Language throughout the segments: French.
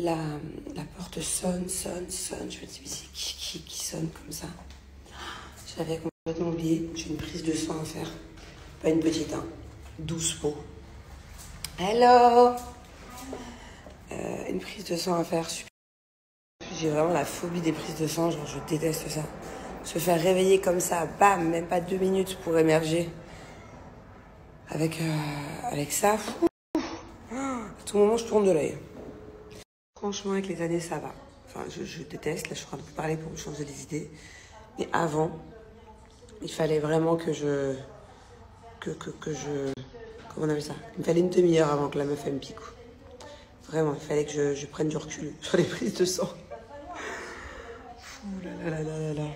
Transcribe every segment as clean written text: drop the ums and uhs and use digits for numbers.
la porte sonne. Je me dis, mais c'est qui sonne comme ça? J'avais complètement oublié. J'ai une prise de sang à faire. Pas une petite, hein. 12 pots. Hello. Une prise de sang à faire. J'ai vraiment la phobie des prises de sang. Genre, je déteste ça. Se faire réveiller comme ça, bam, même pas 2 minutes pour émerger. Avec ça, à tout moment, je tourne de l'œil. Franchement, avec les années, ça va. Enfin, je déteste. Là, je suis en train de vous parler pour me changer les idées. Mais avant, il fallait vraiment que je... Comment on appelle ça? Il me fallait une demi-heure avant que la meuf, elle me pique. Vraiment, il fallait que je prenne du recul sur les prises de sang. Ouh là là là là là.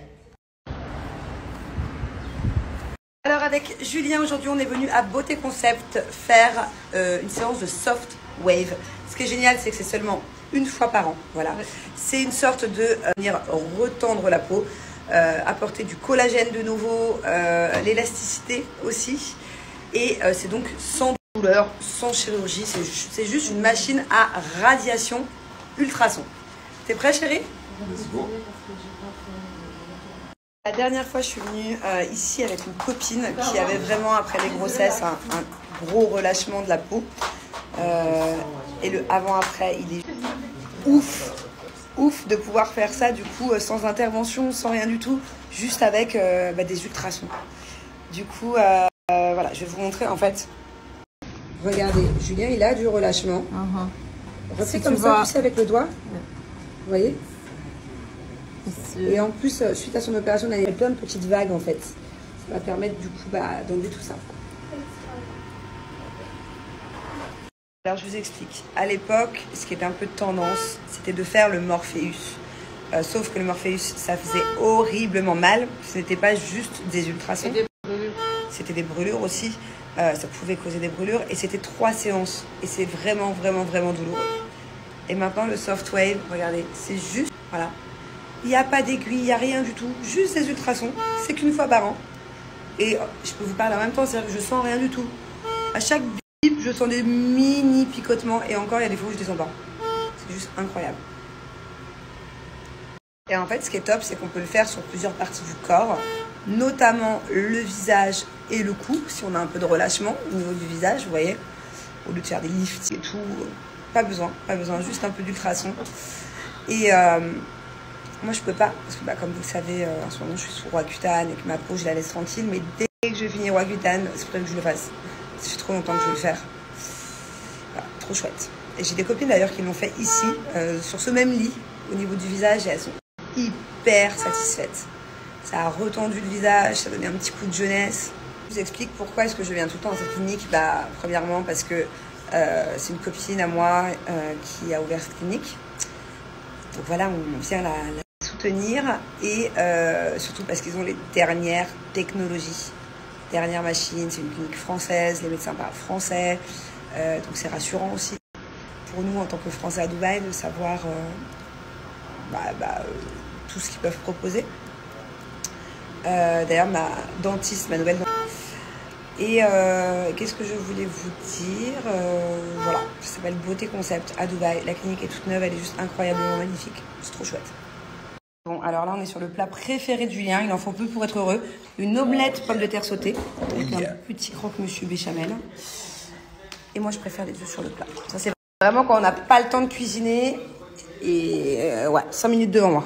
Alors avec Julien, aujourd'hui on est venu à Beauté Concept faire une séance de soft wave. Ce qui est génial, c'est que c'est seulement une fois par an. Voilà. C'est une sorte de venir retendre la peau, apporter du collagène de nouveau, l'élasticité aussi. Et c'est donc sans douleur, sans chirurgie. C'est juste une machine à radiation ultrason. T'es prêt, chérie? La dernière fois, je suis venue ici avec une copine qui avait vraiment, après les grossesses, un gros relâchement de la peau. Et le avant-après, il est ouf de pouvoir faire ça, du coup, sans intervention, sans rien du tout, juste avec des ultrasons. Du coup, voilà, je vais vous montrer, en fait. Regardez, Julien, il a du relâchement. Refais comme ça, tu sais, avec le doigt. Vous voyez? Et en plus, suite à son opération, il y a plein de petites vagues en fait. Ça va permettre du coup d'enlever tout ça. Alors je vous explique. À l'époque, ce qui était un peu de tendance, c'était de faire le Morpheus. Sauf que le Morpheus, ça faisait horriblement mal. Ce n'était pas juste des ultrasons. C'était des brûlures aussi. Ça pouvait causer des brûlures. Et c'était 3 séances. Et c'est vraiment douloureux. Et maintenant, le soft wave, regardez, c'est juste, voilà. Il n'y a pas d'aiguille, il n'y a rien du tout, juste des ultrasons, c'est qu'une fois par an. Et je peux vous parler en même temps, c'est-à-dire que je sens rien du tout. À chaque bip, je sens des mini picotements et encore, il y a des fois où je descends pas. C'est juste incroyable. Et en fait, ce qui est top, c'est qu'on peut le faire sur plusieurs parties du corps, notamment le visage et le cou, si on a un peu de relâchement au niveau du visage, vous voyez. Au lieu de faire des lifts et tout, pas besoin, juste un peu d'ultrasons. Et... moi, je peux pas, parce que comme vous le savez, en ce moment, je suis sous Roaccutane et que ma peau, je la laisse tranquille. Mais dès que je finis Roaccutane, c'est prévu que je le fasse. Ça fait trop longtemps que je veux le faire. Voilà, trop chouette. Et j'ai des copines d'ailleurs qui l'ont fait ici, sur ce même lit, au niveau du visage, et elles sont hyper satisfaites. Ça a retendu le visage, ça a donné un petit coup de jeunesse. Je vous explique pourquoi est-ce que je viens tout le temps dans cette clinique. Premièrement, parce que c'est une copine à moi qui a ouvert cette clinique. Donc voilà, on vient la soutenir et surtout parce qu'ils ont les dernières technologies, dernières machines. C'est une clinique française, les médecins parlent français, donc c'est rassurant aussi pour nous en tant que Français à Dubaï de savoir tout ce qu'ils peuvent proposer. D'ailleurs, ma dentiste, ma nouvelle dentiste. Et qu'est-ce que je voulais vous dire, voilà, ça s'appelle Beauté Concept à Dubaï. La clinique est toute neuve, elle est juste incroyablement magnifique. C'est trop chouette. Bon, alors là, on est sur le plat préféré de Julien. Il en faut peu pour être heureux. Une omelette pomme de terre sautée avec un petit croque-monsieur béchamel. Et moi, je préfère les œufs sur le plat. Ça, c'est vraiment quand on n'a pas le temps de cuisiner. Et ouais, 5 minutes devant moi.